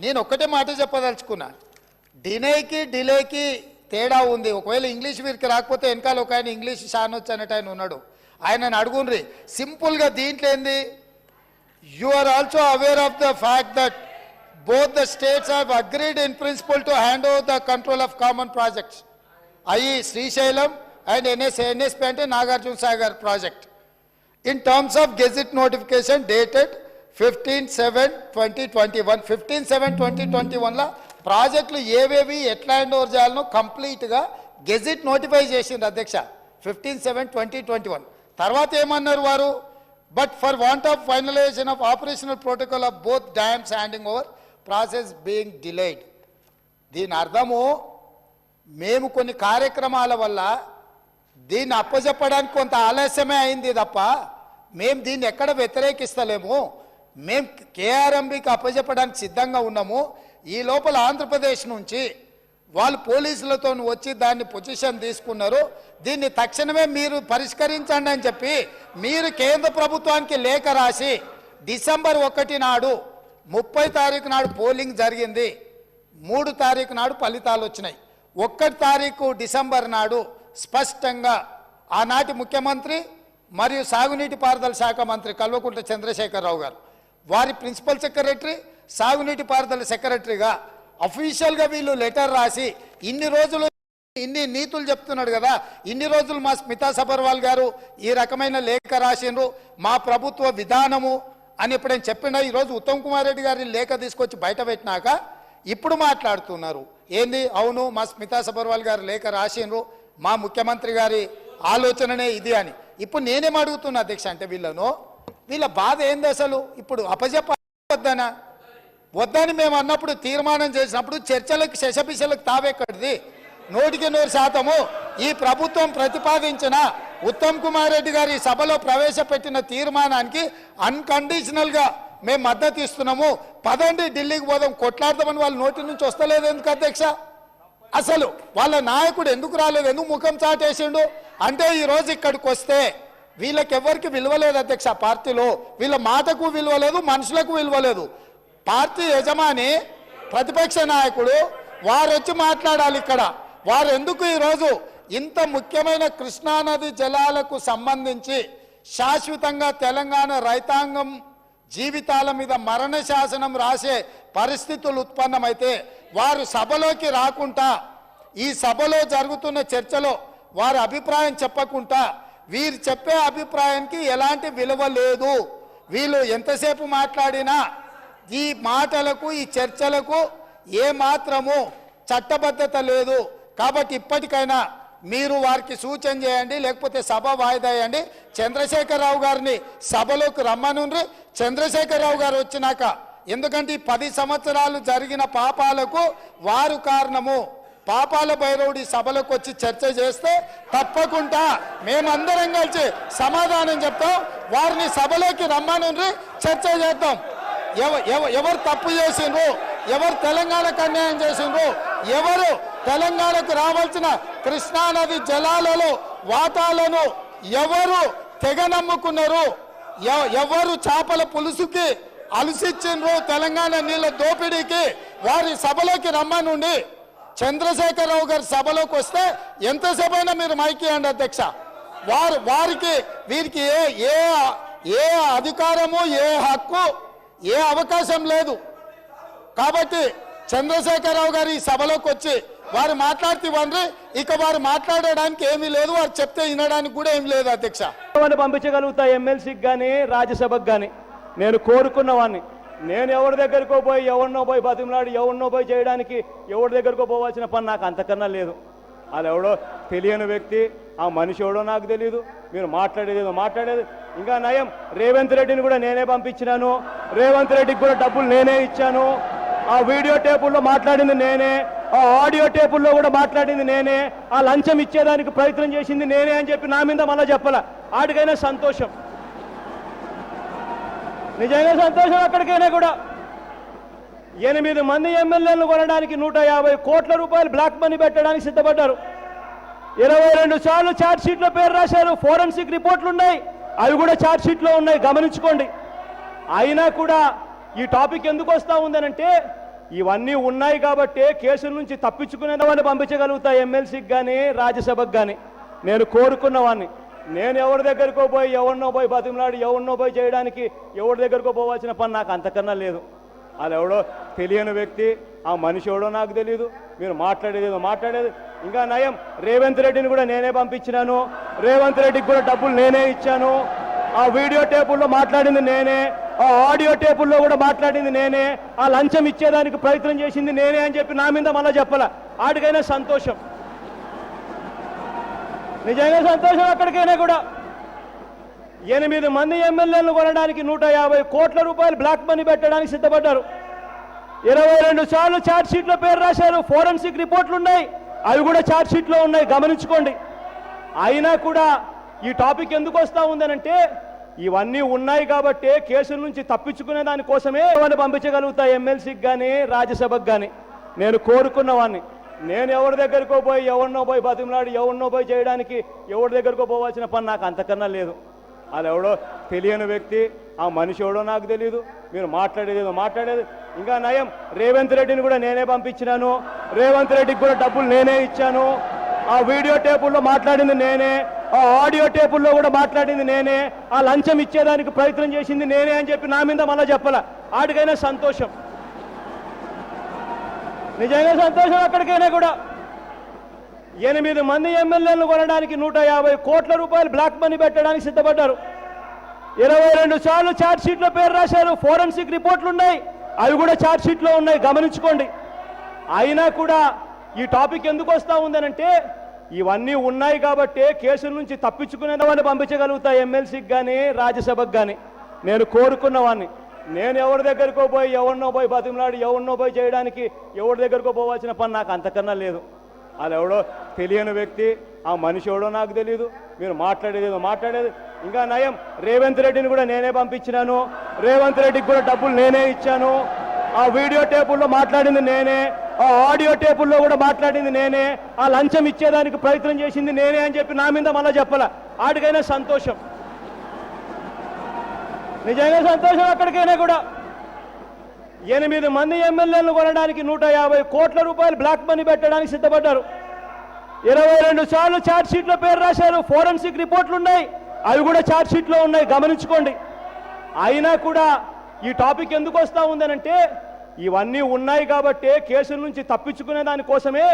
నేను ఒక్కటే మాట చెప్పదలుచుకున్నా, డిలేకి తేడా ఉంది. ఒకవేళ ఇంగ్లీష్ వీరికి రాకపోతే వెనకాల ఒక ఆయన ఇంగ్లీష్ షానొచ్చు అన్నట్టు ఆయన ఉన్నాడు, ఆయనను అడుగుండ్రి. సింపుల్గా దీంట్లో ఏంది, you are also aware of the fact that both the states have agreed in principle to hand over the control of common projects, i.e. Srisailam and NSP ante Nagarjuna Sagar project, in terms of gazette notification dated 15/7/2021. 15/7/2021 la ప్రాజెక్టులు ఏవేవి ఎట్లా hand over చేయాలనో కంప్లీట్గా gazette notify చేసింది అధ్యక్ష 15/7/2021. తర్వాత ఏమన్నారు వారు, but for want of finalisation of operational protocol of both dams handing over process being delayed. దీని అర్థము మేము కొన్ని కార్యక్రమాల వల్ల దీన్ని అప్పచెప్పడానికి కొంత ఆలస్యమే అయింది తప్ప మేము దీన్ని ఎక్కడ వ్యతిరేకిస్తలేము. మేము కేఆర్ఎంబీకి అప్పచెప్పడానికి సిద్ధంగా ఉన్నాము. ఈ లోపల ఆంధ్రప్రదేశ్ నుంచి వాళ్ళు పోలీసులతో వచ్చి దాన్ని పొజిషన్ తీసుకున్నారు. దీన్ని తక్షణమే మీరు పరిష్కరించండి అని చెప్పి మీరు కేంద్ర ప్రభుత్వానికి లేఖ రాసి డిసెంబర్ 1 నాడు 30 తారీఖు నాడు పోలింగ్ జరిగింది, 3 తారీఖు నాడు ఫలితాలు వచ్చినాయి. 1 తారీఖు డిసెంబర్ నాడు స్పష్టంగా ఆనాటి ముఖ్యమంత్రి మరియు సాగునీటి పారుదల శాఖ మంత్రి కల్వకుంట్ల చంద్రశేఖరరావు గారు, వారి ప్రిన్సిపల్ సెక్రటరీ, సాగునీటి పారుదల సెక్రటరీగా అఫీషియల్గా వీళ్ళు లెటర్ రాసి ఇన్ని రోజులు ఇన్ని నీతులు చెప్తున్నాడు కదా, ఇన్ని రోజులు మా స్మితా సబర్వాల్ గారు ఈ రకమైన లేఖ రాసిండ్రు, మా ప్రభుత్వ విధానము అని ఎప్పుడైనా చెప్పినా ఈరోజు ఉత్తమ్ కుమార్ రెడ్డి గారిని లేఖ తీసుకొచ్చి బయట పెట్టినాక ఇప్పుడు మాట్లాడుతున్నారు ఏంది, అవును మా స్మితా సబర్వాల్ గారు లేఖ రాసిండ్రు, మా ముఖ్యమంత్రి గారి ఆలోచననే ఇది అని. ఇప్పుడు నేనేం అడుగుతున్నా అధ్యక్ష అంటే వీళ్ళ బాధ ఏంది అసలు, ఇప్పుడు అప్పచెప్పొద్దనా వద్దని మేము అన్నప్పుడు తీర్మానం చేసినప్పుడు చర్చలకు శశపిశలకు తావెక్కడిది. 100% ఈ ప్రభుత్వం ప్రతిపాదించిన ఉత్తమ్ కుమార్ రెడ్డి గారి సభలో ప్రవేశపెట్టిన తీర్మానానికి అన్కండిషనల్గా మేము మద్దతు ఇస్తున్నాము. పదండి ఢిల్లీకి పోదాం కొట్లాడదామని వాళ్ళ నోటి నుంచి వస్తలేదు ఎందుకు అధ్యక్ష? అసలు వాళ్ళ నాయకుడు ఎందుకు రాలేదు, ఎందుకు ముఖం చాటేసిండు అంటే ఈరోజు ఇక్కడికి వస్తే వీళ్ళకి ఎవరికి విలువలేదు అధ్యక్ష. పార్టీలో వీళ్ళ మాటకు విలువలేదు, మనుషులకు విలువలేదు. పార్టీ యజమాని ప్రతిపక్ష నాయకుడు వారు వచ్చి మాట్లాడాలి ఇక్కడ. వారు ఎందుకు ఈరోజు ఇంత ముఖ్యమైన కృష్ణానది జలాలకు సంబంధించి శాశ్వతంగా తెలంగాణ రైతాంగం జీవితాల మీద మరణ శాసనం రాసే పరిస్థితులు ఉత్పన్నమైతే వారు సభలోకి రాకుండా ఈ సభలో జరుగుతున్న చర్చలో వారి అభిప్రాయం చెప్పకుండా వీరు చెప్పే అభిప్రాయానికి ఎలాంటి విలువ లేదు. వీళ్ళు ఎంతసేపు మాట్లాడినా ఈ మాటలకు ఈ చర్చలకు ఏ మాత్రము చట్టబద్ధత లేదు. కాబట్టి ఇప్పటికైనా మీరు వారికి సూచన చేయండి, లేకపోతే సభ వాయిదా వేయండి. చంద్రశేఖరరావు గారిని సభలోకి రమ్మనుండ్రి. చంద్రశేఖరరావు గారు వచ్చినాక, ఎందుకంటే 10 సంవత్సరాలు జరిగిన పాపాలకు వారు కారణము. పాపాల భైరవుడి సభలోకి వచ్చి చర్చ చేస్తే తప్పకుండా మేమందరం కలిసి సమాధానం చెప్తాం. వారిని సభలోకి రమ్మనుండ్రి, చర్చ చేద్దాం. ఎవరు తప్పు చేసిండ్రు, ఎవరు తెలంగాణకు అన్యాయం చేసిండ్రు, ఎవరు తెలంగాణకు రావాల్సిన కృష్ణానది జలాలలో వాటాలను ఎవరు తెగ నమ్ముకున్నారు, ఎవరు చేపల పులుసుకి అలసిచ్చిండ్రు, తెలంగాణ నీళ్ళ దోపిడీకి వారి సభలోకి రమ్మనుండి. చంద్రశేఖరరావు గారి సభలోకి వస్తే ఎంతసేపైనా మీరు మైక్ ఇవ్వండి అధ్యక్ష. వారికి వీరికి ఏ అధికారము, ఏ హక్కు, ఏ అవకాశం లేదు. కాబట్టి చంద్రశేఖరరావు గారు ఈ సభలోకి వచ్చి వారు మాట్లాడుతూ ఇక వారు మాట్లాడడానికి ఏమీ లేదు, వారు చెప్తే వినడానికి కూడా ఏమి లేదు అధ్యక్ష. పంపించగలుగుతా ఎమ్మెల్సీకి కానీ రాజ్యసభకు కానీ. నేను కోరుకున్న వాడిని, నేను ఎవరి దగ్గరకో పోయి ఎవరినో పోయి బతిమలాడి ఎవరినో పోయి చేయడానికి ఎవరి దగ్గరకో పోవాల్సిన పని నాకు అంతకన్నా లేదు. అది ఎవడో తెలియని వ్యక్తి, ఆ మనిషి ఎవడో నాకు తెలియదు. మీరు మాట్లాడేది ఇంకా నయం. రేవంత్ రెడ్డిని కూడా నేనే పంపించినాను, రేవంత్ రెడ్డికి కూడా డబ్బులు నేనే ఇచ్చాను. ఆ వీడియో టేపుల్లో మాట్లాడింది నేనే, ఆ ఆడియో టేపుల్లో కూడా మాట్లాడింది నేనే, ఆ లంచం ఇచ్చేదానికి ప్రయత్నం చేసింది నేనే అని చెప్పి నా మీద మళ్ళీ చెప్పాల. ఆడికైనా సంతోషం, నిజంగా సంతోషం. అక్కడికైనా కూడా 8 మంది ఎమ్మెల్యేలను కొనడానికి 150 కోట్ల రూపాయలు బ్లాక్ మనీ పెట్టడానికి సిద్ధపడ్డారు. 22 సార్లు ఛార్జ్ షీట్లో పేరు రాశారు. ఫోరెన్సిక్ రిపోర్ట్లు ఉన్నాయి, అవి కూడా ఛార్జ్ షీట్లో ఉన్నాయి, గమనించుకోండి. అయినా కూడా ఈ టాపిక్ ఎందుకు వస్తూ ఉందనంటే ఇవన్నీ ఉన్నాయి కాబట్టే కేసుల నుంచి తప్పించుకునే వాళ్ళు పంపించగలుగుతా ఎమ్మెల్సీకి కానీ రాజ్యసభకు కానీ. నేను కోరుకున్నవాడిని. నేను ఎవరి దగ్గరికో పోయి ఎవరినో పోయి బతిమలాడి ఎవరినో పోయి చేయడానికి ఎవరి దగ్గరికో పోవాల్సిన పని నాకు అంతకన్నా లేదు. అలా ఎవడో తెలియని వ్యక్తి, ఆ మనిషి ఎవడో నాకు తెలియదు. మీరు మాట్లాడేది ఇంకా నయం. రేవంత్ రెడ్డిని కూడా నేనే పంపించినాను. రేవంత్ రెడ్డికి కూడా డబ్బులు నేనే ఇచ్చాను. ఆ వీడియో టేపుల్లో మాట్లాడింది నేనే, ఆ ఆడియో టేపుల్లో కూడా మాట్లాడింది నేనే, ఆ లంచం ఇచ్చేదానికి ప్రయత్నం చేసింది నేనే అని చెప్పి నా మీద మళ్ళీ చెప్పాల. ఆడికైనా సంతోషం, నిజంగా సంతోషం. అక్కడికైనా కూడా 8 మంది ఎమ్మెల్యేలను కొనడానికి 150 కోట్ల రూపాయలు బ్లాక్ మనీ పెట్టడానికి సిద్ధపడ్డారు. 22 సార్లు ఛార్జ్ షీట్లో పేరు రాశారు. ఫోరెన్సిక్ రిపోర్ట్లు ఉన్నాయి, అవి కూడా ఛార్జ్ షీట్లో ఉన్నాయి, గమనించుకోండి. అయినా కూడా ఈ టాపిక్ ఎందుకు వస్తూ ఉందనంటే ఇవన్నీ ఉన్నాయి కాబట్టి కేసుల నుంచి తప్పించుకునే దానికోసమే వాళ్ళు పంపించగలుగుతా ఎమ్మెల్సీకి కానీ రాజ్యసభకు కానీ. నేను కోరుకున్నవాడిని. నేను ఎవరి దగ్గరికో పోయి ఎవరినో పోయి బతిమలాడి ఎవరినో పోయి చేయడానికి ఎవరి దగ్గరికో పోవాల్సిన పని నాకు అంతకన్నా లేదు. అది ఎవడో తెలియని వ్యక్తి, ఆ మనిషి ఎవడో నాకు తెలియదు. మీరు మాట్లాడేది ఇంకా నయం. రేవంత్ రెడ్డిని కూడా నేనే పంపించినాను. రేవంత్ రెడ్డికి కూడా డబ్బులు నేనే ఇచ్చాను. ఆ వీడియో టేపుల్లో మాట్లాడింది నేనే, ఆ ఆడియో టేపుల్లో కూడా మాట్లాడింది నేనే, ఆ లంచం ఇచ్చేదానికి ప్రయత్నం చేసింది నేనే అని చెప్పి నా మీద మళ్ళీ చెప్పాల. ఆడికైనా సంతోషం, నిజంగా సంతోషం. అక్కడికైనా కూడా 8 మంది ఎమ్మెల్యేలను కొనడానికి 150 కోట్ల రూపాయలు బ్లాక్ మనీ పెట్టడానికి సిద్ధపడ్డారు. 22 సార్లు ఛార్జ్ షీట్లో పేరు రాశారు. ఫోరెన్సిక్ రిపోర్ట్లు ఉన్నాయి, అవి కూడా ఛార్జ్ షీట్లో ఉన్నాయి, గమనించుకోండి. అయినా కూడా ఈ టాపిక్ ఎందుకు వస్తూ ఉందనంటే ఇవన్నీ ఉన్నాయి కాబట్టి కేసుల నుంచి తప్పించుకునే వాళ్ళు పంపించగలుగుతా ఎమ్మెల్సీకి కానీ రాజ్యసభకు కానీ. నేను కోరుకున్నవాడిని. నేను ఎవరి దగ్గరికో పోయి ఎవరినో పోయి బతిమలాడి ఎవరినో పోయి చేయడానికి ఎవరి దగ్గరికో పోవాల్సిన పని నాకు అంతకన్నా లేదు. అలా ఎవడో తెలియని వ్యక్తి, ఆ మనిషి ఎవడో నాకు తెలియదు. మీరు మాట్లాడేది ఇంకా నయం. రేవంత్ రెడ్డిని కూడా నేనే పంపించినాను. రేవంత్ రెడ్డికి కూడా డబ్బులు నేనే ఇచ్చాను. ఆ వీడియో టేపుల్లో మాట్లాడింది నేనే, ఆ ఆడియో టేపుల్లో కూడా మాట్లాడింది నేనే, ఆ లంచం ఇచ్చేదానికి ప్రయత్నం చేసింది నేనే అని చెప్పి నా మీద మళ్ళీ చెప్పాల. ఆడికైనా సంతోషం, నిజంగా సంతోషం. అక్కడికైనా కూడా 8 మంది ఎమ్మెల్యేలను కొనడానికి 150 కోట్ల రూపాయలు బ్లాక్ మనీ పెట్టడానికి సిద్ధపడ్డారు. 22 సార్లు ఛార్జ్ షీట్లో పేరు రాశారు. ఫోరెన్సిక్ రిపోర్ట్లు ఉన్నాయి, అవి కూడా ఛార్జ్ షీట్లో ఉన్నాయి, గమనించుకోండి. అయినా కూడా ఈ టాపిక్ ఎందుకు వస్తూ ఉందనంటే ఇవన్నీ ఉన్నాయి కాబట్టి కేసుల నుంచి తప్పించుకునే దానికోసమే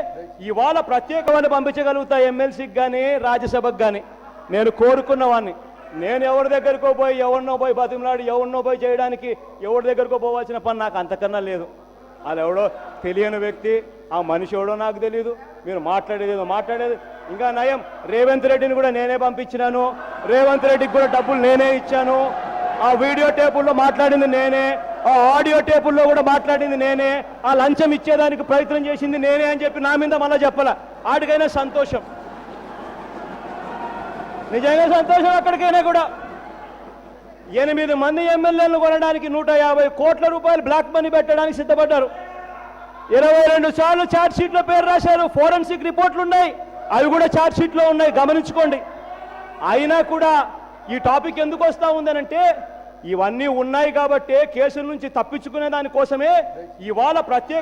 ఇవాళ ప్రత్యేక వాళ్ళు పంపించగలుగుతా ఎమ్మెల్సీకి కానీ రాజ్యసభకు కానీ. నేను కోరుకున్నవాడిని. నేను ఎవరి దగ్గరికో పోయి ఎవరినో పోయి బతిమలాడి ఎవరినో పోయి చేయడానికి ఎవరి దగ్గరికో పోవాల్సిన పని నాకు అంతకన్నా లేదు. అది ఎవడో తెలియని వ్యక్తి, ఆ మనిషి ఎవడో నాకు తెలియదు. మీరు మాట్లాడేది ఇంకా నయం. రేవంత్ రెడ్డిని కూడా నేనే పంపించినాను. రేవంత్ రెడ్డికి కూడా డబ్బులు నేనే ఇచ్చాను. ఆ వీడియో టేపుల్లో మాట్లాడింది నేనే, ఆ ఆడియో టేపుల్లో కూడా మాట్లాడింది నేనే, ఆ లంచం ఇచ్చేదానికి ప్రయత్నం చేసింది నేనే అని చెప్పి నా మీద మళ్ళీ చెప్పాల. ఆడికైనా సంతోషం, నిజంగా సంతోషం. అక్కడికైనా కూడా 8 మంది ఎమ్మెల్యేలను కొనడానికి 150 కోట్ల రూపాయలు బ్లాక్ మనీ పెట్టడానికి సిద్ధపడ్డారు. 22 సార్లు ఛార్జ్ షీట్లో పేరు రాశారు. ఫోరెన్సిక్ రిపోర్ట్లు ఉన్నాయి, అవి కూడా ఛార్జ్ షీట్లో ఉన్నాయి, గమనించుకోండి. అయినా కూడా ఈ టాపిక్ ఎందుకు వస్తూ ఉందనంటే ఇవన్నీ ఉన్నాయి కాబట్టి కేసుల నుంచి తప్పించుకునే దానికోసమే ఇవాళ ప్రత్యేక